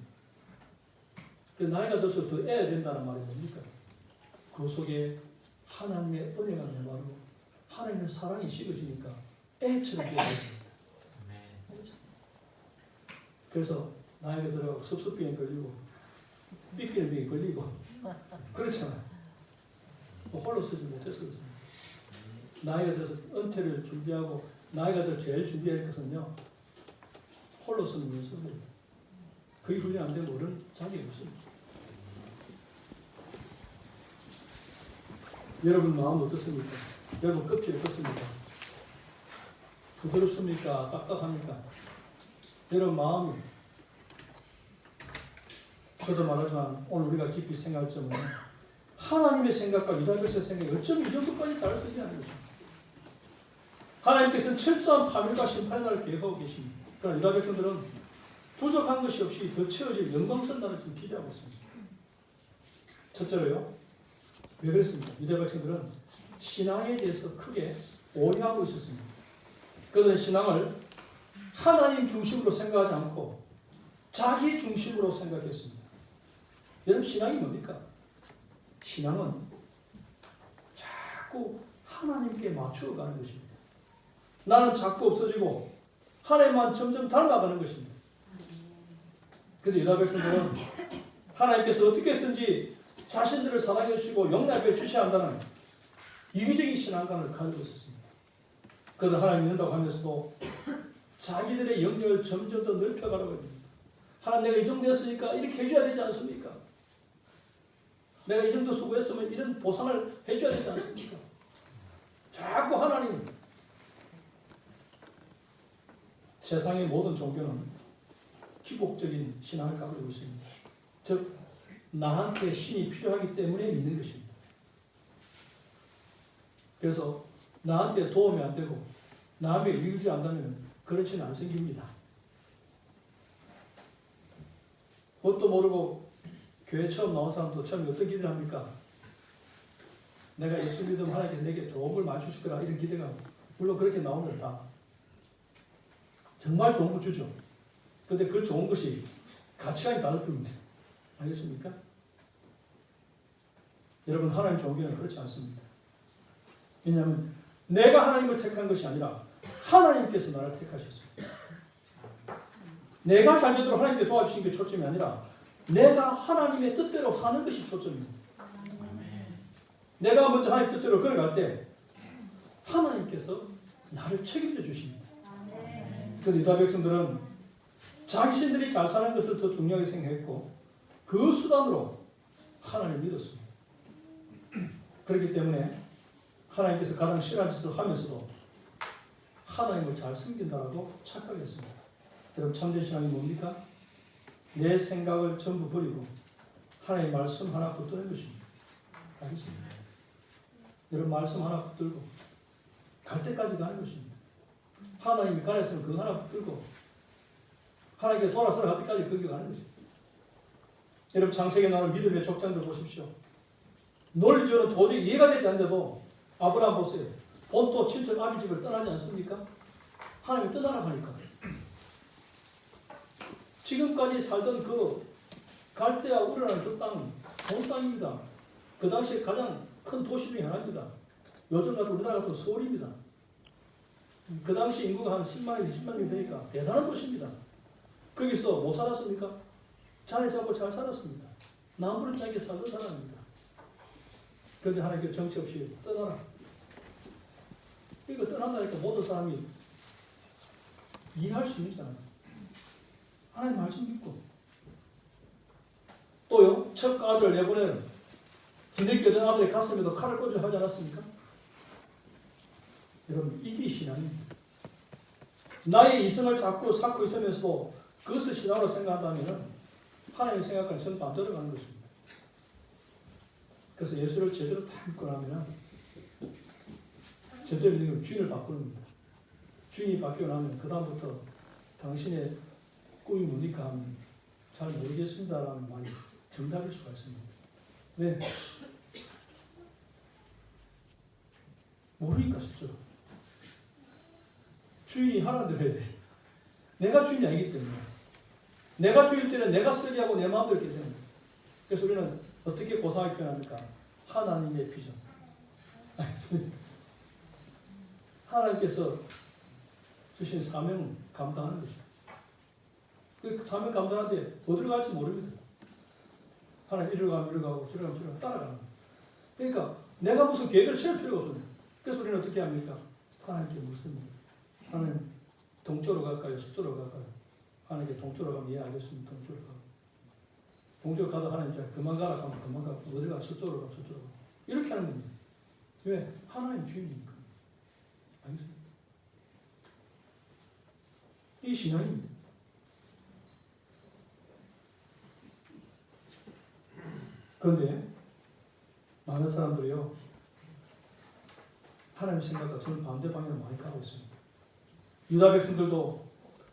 나이가 들수록 더 애야 된다는 말이 뭡니까? 그 속에 하나님의 은혜가 내바르고 하나님의 사랑이 식어지니까 애처럼 되어집니다. 그래서 나이가 들어가고 섭섭병에 걸리고 삐끼는 병에 걸리고 그렇잖아요. 홀로 쓰지 못해서 그렇습니다. 나이가 들어서 은퇴를 준비하고 나이가 들어 제일 준비할 것은요, 홀로 쓰는 연습이에요. 그게 훈련 안 되면 어른 자격이 없습니다. 여러분 마음 어떻습니까? 여러분 껍질 어떻습니까? 부드럽습니까? 딱딱합니까? 여러분 마음이, 저도 말하지만 오늘 우리가 깊이 생각할 점은 하나님의 생각과 유다백성의 생각이 어쩜 이 정도까지 다를 수 있냐는 것입니다. 하나님께서는 철저한 파멸과 심판의 날을 계획하고 계십니다. 그러나 유다백성들은 부족한 것이 없이 더 채워질 영광스러운 날을 지금 기대하고 있습니다. 첫째로요, 왜 그랬습니까? 유다백성들은 신앙에 대해서 크게 오해하고 있었습니다. 그들은 신앙을 하나님 중심으로 생각하지 않고 자기 중심으로 생각했습니다. 여러분, 신앙이 뭡니까? 신앙은 자꾸 하나님께 맞추어가는 것입니다. 나는 자꾸 없어지고 하나님만 점점 닮아가는 것입니다. 그런데 유다 백성들은 하나님께서 어떻게 했든지 자신들을 사랑해 주시고 용납해 주셔야 한다는 이기적인 신앙관을 가지고 있었습니다. 그들은 하나님 믿는다고 하면서도 자기들의 영역을 점점 더 넓혀가려고 합니다. 하나님, 내가 이 정도 했으니까 이렇게 해줘야 되지 않습니까? 내가 이 정도 수고했으면 이런 보상을 해줘야 되지 않습니까? 자꾸 하나님, 세상의 모든 종교는 기복적인 신앙을 가지고 있습니다. 즉, 나한테 신이 필요하기 때문에 믿는 것입니다. 그래서 나한테 도움이 안 되고 남의 이유지 않다면 그렇지는 안 생깁니다. 뭣도 모르고 교회 처음 나온 사람도 처음에 어떤 기대를 합니까? 내가 예수 믿으면 하나님께 내게 좋은 걸 많이 주실 거라, 이런 기대가 물론 그렇게 나오면 다 정말 좋은 거 주죠. 그런데 그 좋은 것이 가치관이 다를 뿐입니다. 알겠습니까? 여러분, 하나님 종교는 그렇지 않습니다. 왜냐하면 내가 하나님을 택한 것이 아니라 하나님께서 나를 택하셨습니다. 내가 자제대로 하나님께 도와주신 게 초점이 아니라 내가 하나님의 뜻대로 사는 것이 초점입니다. 내가 먼저 하나님 뜻대로 걸어갈 때 하나님께서 나를 책임져 주십니다. 그런데 유다 백성들은 자신들이 잘 사는 것을 더 중요하게 생각했고 그 수단으로 하나님을 믿었습니다. 그렇기 때문에 하나님께서 가장 싫어하는 짓을 하면서도 하나님을 잘 섬긴다라고 착각했습니다. 여러분, 참된 신앙이 뭡니까? 내 생각을 전부 버리고 하나님의 말씀 하나 붙드는 것입니다. 알겠습니다. 여러분, 말씀 하나 붙들고 갈 때까지 가는 것입니다. 하나님이 가르쳤으면 그거 하나 붙들고 하나님께 돌아서 갈 때까지 거기 가는 것입니다. 여러분, 창세기에 나오는 믿음의 족장들 보십시오. 논리적으로 도저히 이해가 되지 않는데도 아브라함 보세요. 본토 친척 아비 집을 떠나지 않습니까? 하나님이 떠나라 하니까. 지금까지 살던 그 갈대아 우르라는 그 땅, 본 땅입니다. 그 당시에 가장 큰 도시 중에 하나입니다. 요즘 같은 우리나라 같은 서울입니다. 그 당시 인구가 한 10만이 20만이 되니까 대단한 도시입니다. 거기서 못 살았습니까? 자리 잡고 잘 살았습니다. 나무를 짜게 살던 사람입니다. 그런데 하나님께 정치 없이 떠나라. 이거 떠난다니까 모든 사람이 이해할 수 있잖아요. 하나님 말씀 믿고. 또요, 첫 아들 내보내는 뒤늦게 전 아들의 가슴에도 칼을 꽂아 하지 않았습니까? 여러분, 이게 신앙입니다. 나의 이성을 자꾸 쌓고 있으면서도 그것을 신앙으로 생각한다면 하나님의 생각과는 전부 안 들어가는 것입니다. 그래서 예수를 제대로 다 믿고 나면 제대로 믿는 건 주인을 바꾸는 겁니다. 주인이 바뀌고 나면 그 다음부터 당신의 꿈이 뭡니까 하면 잘 모르겠습니다라는 말이 정답일 수가 있습니다. 왜? 모르니까 실제로. 주인이 하라는 대로 해야 돼. 내가 주인이 아니기 때문에. 내가 주인일 때는 내가 쓰게 하고 내 마음대로 이렇게 됩니다. 그래서 우리는 어떻게 고상하게 표현합니까? 하나님의 비전. 알겠습니까? 하나님께서 주신 사명은 감당하는 것이다. 그 사명 감당하는데 어디로 갈지 모릅니다. 하나님 이리로 가면 이리로 가고 저리로 가면 저리로 따라가는 거예요. 그러니까 내가 무슨 계획을 세울 필요가 없어요. 그래서 우리는 어떻게 합니까? 하나님께 묻습니다. 하나님 동쪽으로 갈까요? 서쪽으로 갈까요? 하나님께 동쪽으로 가면 예 알겠습니다. 동쪽으로 가고 동쪽으로 가다 하나님 자 그만 가라 하면 그만 가고 어디로 가? 서쪽으로 가 서쪽으로 가 이렇게 하는 겁니다. 왜? 하나님 주인이니까. 알겠습니까? 이 신앙입니다. 그런데 많은 사람들이요 하나님 생각과 저는 반대 방향을 많이 가고 있습니다. 유다 백성들도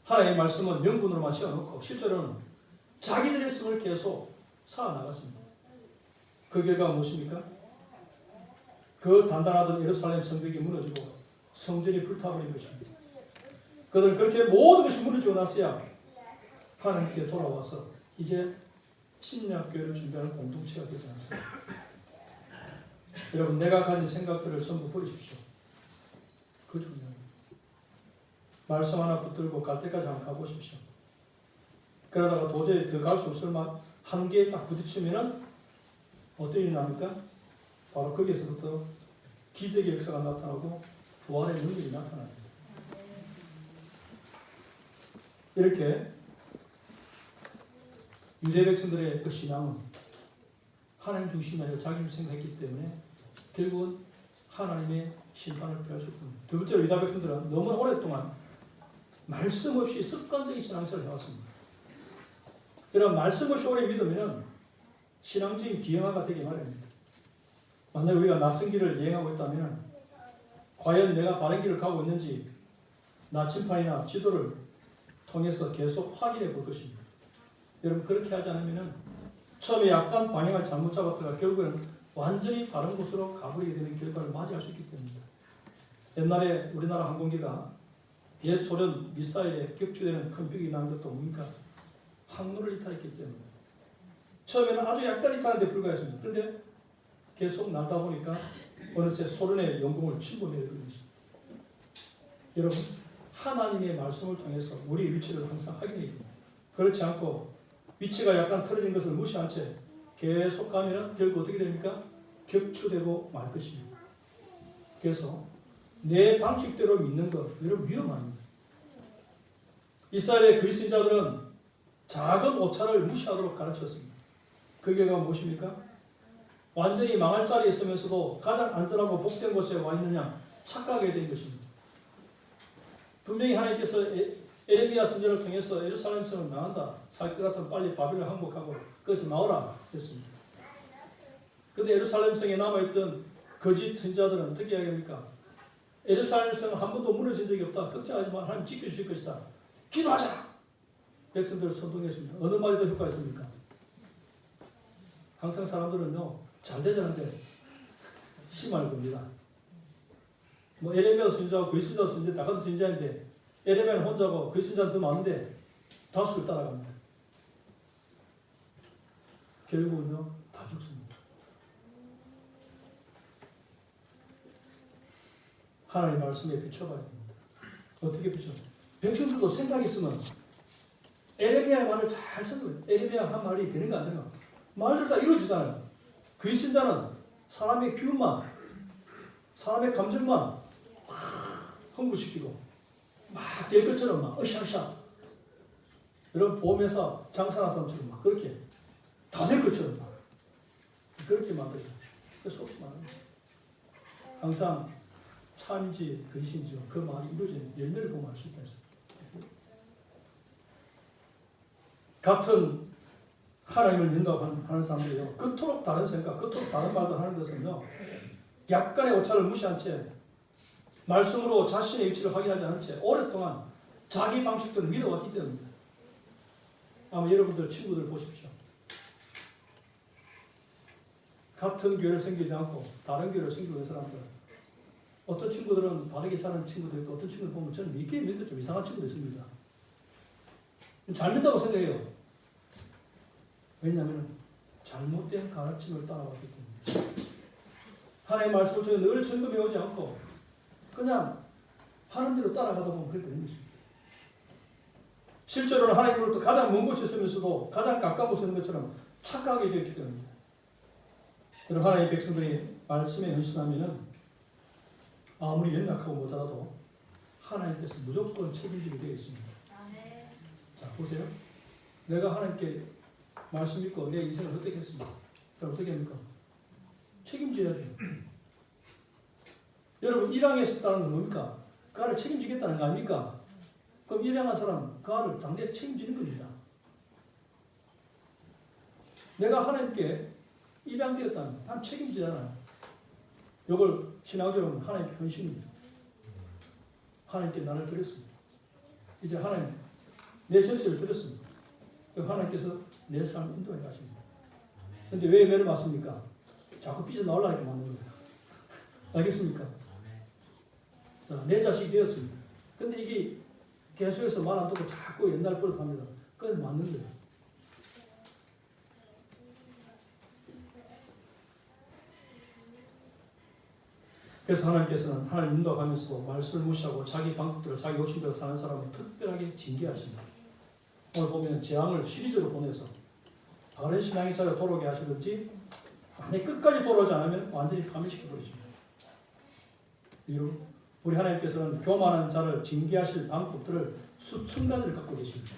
하나님의 말씀은 명분으로만 세워놓고 실제로는 자기들의 성을 계속 쌓아나갔습니다. 그 결과가 무엇입니까? 그 단단하던 예루살렘 성벽이 무너지고 성전이 불타버린 것입니다. 그들 그렇게 모든 것이 무너지고 나서야 하나님께 돌아와서 이제 신약교회를 준비하는 공동체가 되지 않습니다. 여러분, 내가 가진 생각들을 전부 버리십시오. 그 중요해요. 말씀 하나 붙들고 갈 때까지 한번 가보십시오. 그러다가 도저히 더 갈 수 없을 만 한계에 딱 부딪히면은 어떤 일이 납니까? 바로 거기에서부터 기적의 역사가 나타나고 부활의 능력이 나타납니다. 이렇게 유대 백성들의 그 신앙은 하나님 중심이 아니라 자기 생각했기 때문에 결국은 하나님의 심판을 피할 수 없습니다. 두 번째로 유다 백성들은 너무 오랫동안 말씀 없이 습관적인 신앙생활을 해왔습니다. 이런 말씀 없이 오래 믿으면 신앙적인 비영화가 되기 마련입니다. 만약 우리가 낯선 길을 여행하고 있다면 과연 내가 바른 길을 가고 있는지 나침판이나 지도를 통해서 계속 확인해 볼 것입니다. 여러분, 그렇게 하지 않으면 처음에 약간 방향을 잘못 잡았다가 결국에는 완전히 다른 곳으로 가버리게 되는 결과를 맞이할 수 있기 때문입니다. 옛날에 우리나라 항공기가 옛 소련 미사일에 격추되는 큰 벽이 난 것도 뭡니까? 항로를 이탈했기 때문에. 처음에는 아주 약간 이탈하는데 불과했습니다. 그런데 계속 날다 보니까 어느새 소련의 영공을 침범해 버린 것입니다. 여러분, 하나님의 말씀을 통해서 우리의 위치를 항상 확인해야 됩니다. 그렇지 않고 위치가 약간 틀어진 것을 무시한 채 계속 가면 결국 어떻게 됩니까? 격추되고 말 것입니다. 그래서 내 방식대로 믿는 것, 여러분, 위험합니다. 이스라엘의 그리스도인자들은 작은 오차를 무시하도록 가르쳤습니다. 그 결과가 무엇입니까? 완전히 망할 자리에 있으면서도 가장 안전하고 복된 곳에 와 있느냐 착각하게 된 것입니다. 분명히 하나님께서 에레미야 선지자를 통해서 예루살렘 성을 망한다. 살 것 같으면 빨리 바벨을 항복하고 거기서 나오라 했습니다. 그런데 예루살렘 성에 남아있던 거짓 선지자들은 어떻게 이야기합니까? 예루살렘 성은 한 번도 무너진 적이 없다. 걱정하지 마. 하나님 지켜주실 것이다. 기도하자. 백성들을 선동했습니다. 어느 말이 더 효과있습니까? 항상 사람들은요, 잘 되자는데 심할 겁니다. 뭐 에레미야 선지자하고 그리스도 선지자 다 같은 선지자인데 에레미야는 혼자고 그리스도는 더 많은데 다수를 따라갑니다. 결국은요, 다 죽습니다. 하나님 말씀에 비춰봐야 됩니다. 어떻게 비춰? 백성들도 생각이 있으면 에레미야의 말을 잘 쓴 거예요. 에레미야 한 말이 되는가 안 되는가. 말들 다 이루어지잖아요. 그리스도자는 사람의 기운만, 사람의 감정만 막 흥분시키고 막 될 것처럼 막 으쌰으쌰. 여러분, 보험회사 장사하는 사람처럼 막 그렇게 다 될 것처럼 막 그렇게 만들어요. 그래서 없이 말합니다. 항상 참인지 거짓인지 그 말이 이루어지는 열매를 보면 알 수 있다 했습니다. 같은 하나님을 믿는다고 하는 사람들이요, 그토록 다른 생각, 그토록 다른 말들 하는 것은요, 약간의 오차를 무시한 채 말씀으로 자신의 위치를 확인하지 않은 채 오랫동안 자기 방식대로 믿어왔기 때문입니다. 아마 여러분들 친구들 보십시오. 같은 교회를 섬기지 않고 다른 교회를 섬기고 있는 사람들, 어떤 친구들은 바르게 자라는 친구도 있고 어떤 친구들 보면 저는 믿기는 좀 이상한 친구도 있습니다. 잘 믿다고 생각해요. 왜냐하면 잘못된 가르침을 따라왔기 때문에. 하나님의 말씀을 통해 늘 점검해 오지 않고 그냥 하는 대로 따라가다 보면 그렇게 되는 것입니다. 실제로는 하나님으로부터 가장 먼 곳에 있으면서도 가장 가까운 곳에 있는 것처럼 착각하게 되었기 때문입니다. 그리고 하나님의 백성들이 말씀에 헌신하면 아무리 연약하고 모자라도 하나님께서 무조건 책임지게 되어 있습니다. 자, 보세요. 내가 하나님께 말씀 믿고 내 인생을 어떻게 했습니까? 어떻게 합니까? 책임져야죠. 여러분, 입양했었다는 건 뭡니까? 그 아를 책임지겠다는 거 아닙니까? 그럼 입양한 사람 그 아를 당대 책임지는 겁니다. 내가 하나님께 입양되었다면 난 책임지잖아요. 이걸 신앙적으로 하나님께 헌신입니다. 하나님께 나를 드렸습니다. 이제 하나님 내 전체를 드렸습니다. 그럼 하나님께서 내 삶을 인도해 가십니다. 그런데 왜 매를 맞습니까? 자꾸 삐져나오려고 만든 거예요. 알겠습니까? 자, 내 자식이 되었습니다. 근데 이게 계속해서 말 안 듣고 자꾸 옛날 버릇 합니다. 그건 맞는 거예요. 그래서 하나님께서는 하나님 인도하면서 말씀을 무시하고 자기 방법대로 자기 욕심대로 사는 사람을 특별하게 징계하십니다. 오늘 보면 재앙을 시리즈로 보내서 바른 신앙의 자리에 돌아오게 하시든지 만약 끝까지 돌아오지 않으면 완전히 파멸시켜 버리십니다. 우리 하나님께서는 교만한 자를 징계하실 방법들을 수천 가지를 갖고 계십니다.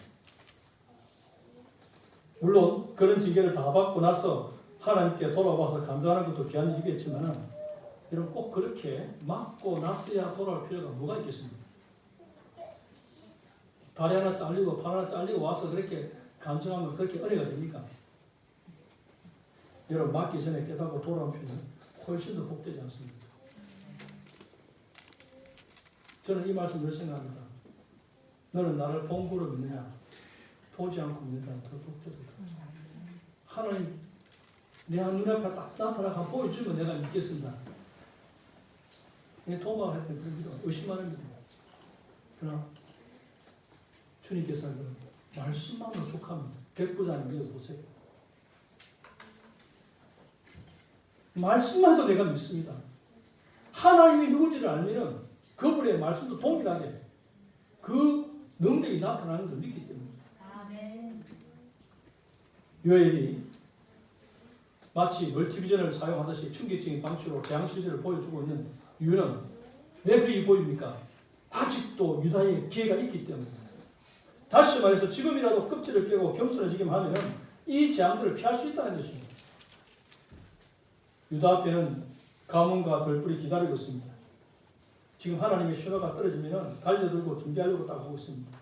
물론 그런 징계를 다 받고 나서 하나님께 돌아와서 감사하는 것도 귀한 일이겠지만 여러분 꼭 그렇게 맞고 나서야 돌아올 필요가 뭐가 있겠습니까? 다리 하나 잘리고 팔 하나 잘리고 와서 그렇게 감정하면 그렇게 은혜가 됩니까? 여러분 맞기 전에 깨닫고 돌아온 필요는 훨씬 더 복되지 않습니까? 저는 이 말씀 늘 생각합니다. 너는 나를 본구로 믿느냐 보지 않고 믿느냐는 더 복되다. 하나님 내 눈앞에 딱 나타나서 보여주면 내가 믿겠습니다. 내 도망할 때 그런 믿음, 의심하는 믿음. 그러나 주님께서는 말씀만으로 속합니다. 백부장님 이거 보세요. 말씀만 해도 내가 믿습니다. 하나님이 누군지를 알면 그분의 말씀도 동일하게 그 능력이 나타나는 것을 믿기 때문입니다. 요엘이 마치 멀티비전을 사용하듯이 충격적인 방식으로 재앙 실제를 보여주고 있는 이유는 왜 그리 보입니까? 아직도 유다의 기회가 있기 때문입니다. 다시 말해서 지금이라도 껍질을 깨고 겸손해지기만 하면 이 재앙들을 피할 수 있다는 것입니다. 유다 앞에는 가뭄과 들불이 기다리고 있습니다. 지금 하나님의 신호가 떨어지면 달려들고 준비하려고 딱 하고 있습니다.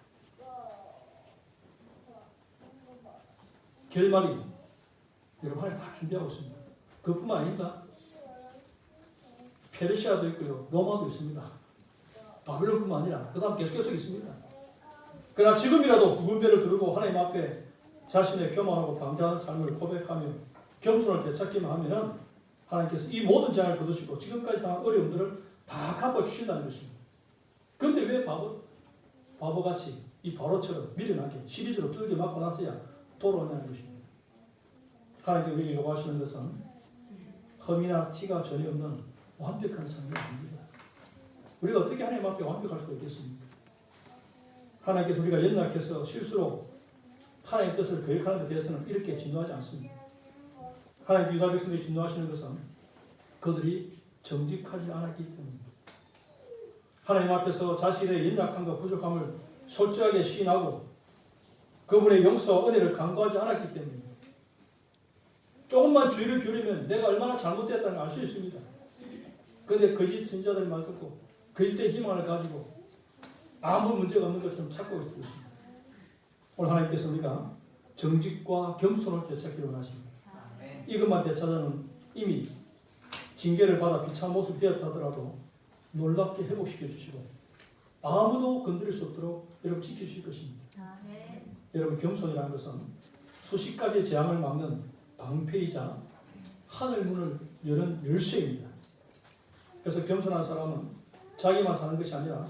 결말이 여러분 하나님 다 준비하고 있습니다. 그뿐만 아닙니다. 페르시아도 있고요. 로마도 있습니다. 바벨론뿐만 아니라 그 다음 계속 있습니다. 그러나 지금이라도 붉은 배를 두르고 하나님 앞에 자신의 교만하고 방자한 삶을 고백하며 겸손을 되찾기만 하면 하나님께서 이 모든 재앙을 거두시고 지금까지 당한 어려움들을 다 갚아주신다는 것입니다. 그런데 왜 바보같이 이 바로처럼 미련하게 시리즈로 두들겨 맞고 나서야 돌아오냐는 것입니다. 하나님께서 우리에게 요구하시는 것은 흠이나 티가 전혀 없는 완벽한 삶이 아닙니다. 우리가 어떻게 하나님 앞에 완벽할 수가 있겠습니까? 하나님께서 우리가 연약해서 실수로 하나님의 뜻을 거역하는 데 대해서는 이렇게 진노하지 않습니다. 하나님 유다 백성들이 진노하시는 것은 그들이 정직하지 않았기 때문입니다. 하나님 앞에서 자신의 연약함과 부족함을 솔직하게 시인하고 그분의 용서와 은혜를 간구하지 않았기 때문입니다. 조금만 주의를 기울이면 내가 얼마나 잘못되었다는 걸 알 수 있습니다. 그런데 거짓 선지자들의 말 듣고 거짓된 희망을 가지고 아무 문제가 없는 것처럼 찾고 있을 것입니다. 오늘 하나님께서 우리가 정직과 겸손을 되찾기를 원하십니다. 이것만 되찾아는 이미 징계를 받아 비참한 모습이 되었다 하더라도 놀랍게 회복시켜 주시고 아무도 건드릴 수 없도록 여러분 지켜주실 것입니다. 여러분 겸손이라는 것은 수십 가지 재앙을 막는 방패이자 하늘 문을 여는 열쇠입니다. 그래서 겸손한 사람은 자기만 사는 것이 아니라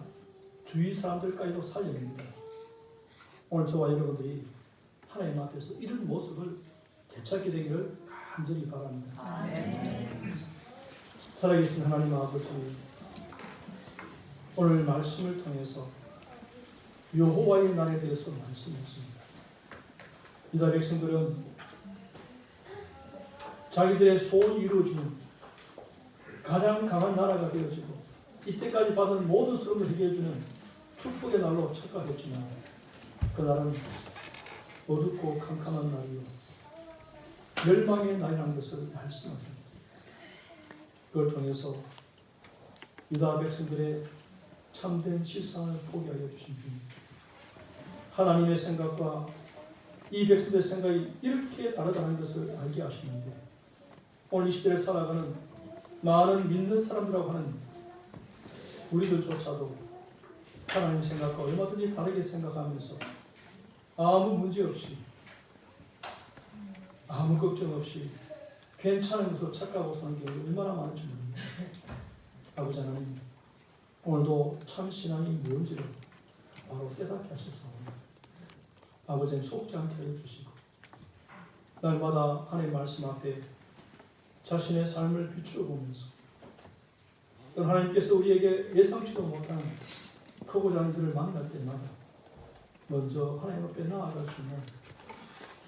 주위 사람들까지도 살려냅니다. 오늘 저와 여러분들이 하나님 앞에서 이런 모습을 되찾게 되기를 간절히 바랍니다. 살아계신 하나님 아버지, 오늘 말씀을 통해서 여호와의 날에 대해서 말씀했습니다. 유다 백성들은 자기들의 소원이 이루어지는 가장 강한 나라가 되어지고 이때까지 받은 모든 수렁을 해결해주는 축복의 날로 착각했지만 그날은 어둡고 캄캄한 날이요 멸망의 날이라는 것을 말씀하십니다. 그걸 통해서 유다 백성들의 참된 실상을 포기하여 주신 분, 하나님의 생각과 이 백성들의 생각이 이렇게 다르다는 것을 알게 하시는데 오늘 이 시대를 살아가는 많은 믿는 사람들이라고 하는 우리들조차도 하나님 생각과 얼마든지 다르게 생각하면서 아무 문제 없이 아무 걱정 없이 괜찮은 것으로 착각하고 사는 경우가 얼마나 많은지 모릅니다. 아버지 하나님, 오늘도 참 신앙이 뭔지를 바로 깨닫게 하셨사옵니다. 아버지님 속지 않게 해주시고 날마다 하나님의 말씀 앞에 자신의 삶을 비추어 보면서 또는 하나님께서 우리에게 예상치도 못한 크고 작은 일을 만날 때마다 먼저 하나님 앞에 나아갈 수 있는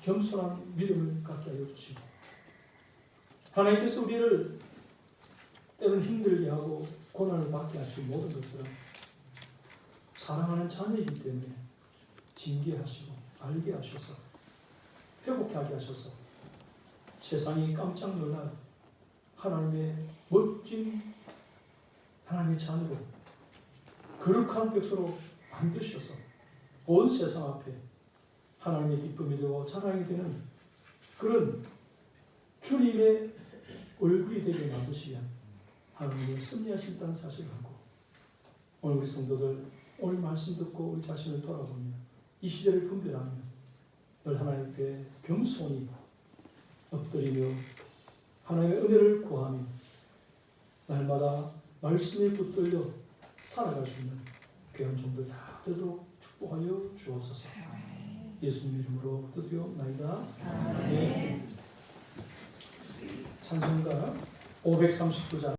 겸손한 믿음을 갖게 하여 주시고, 하나님께서 우리를 때로는 힘들게 하고 고난을 받게 하실 모든 것들은 사랑하는 자녀이기 때문에 징계하시고 알게 하셔서 회복하게 하셔서 세상이 깜짝 놀랄 하나님의 멋진 하나님의 자녀로 거룩한 백성으로 만드셔서 온 세상 앞에 하나님의 기쁨이 되고 자랑이 되는 그런 주님의 얼굴이 되게 만드시면 하나님을 승리하신다는 사실을 알고, 오늘 우리 성도들 오늘 말씀 듣고 우리 자신을 돌아보며 이 시대를 분별하며 늘 하나님 앞에 겸손히 엎드리며 하나님의 은혜를 구하며 날마다 말씀에 붙들려 살아갈 수 있는 귀한 종들 다 되도록 축복하여 주옵소서. 예수님 이름으로 기도드리옵나이다. 아멘. 찬송가 539장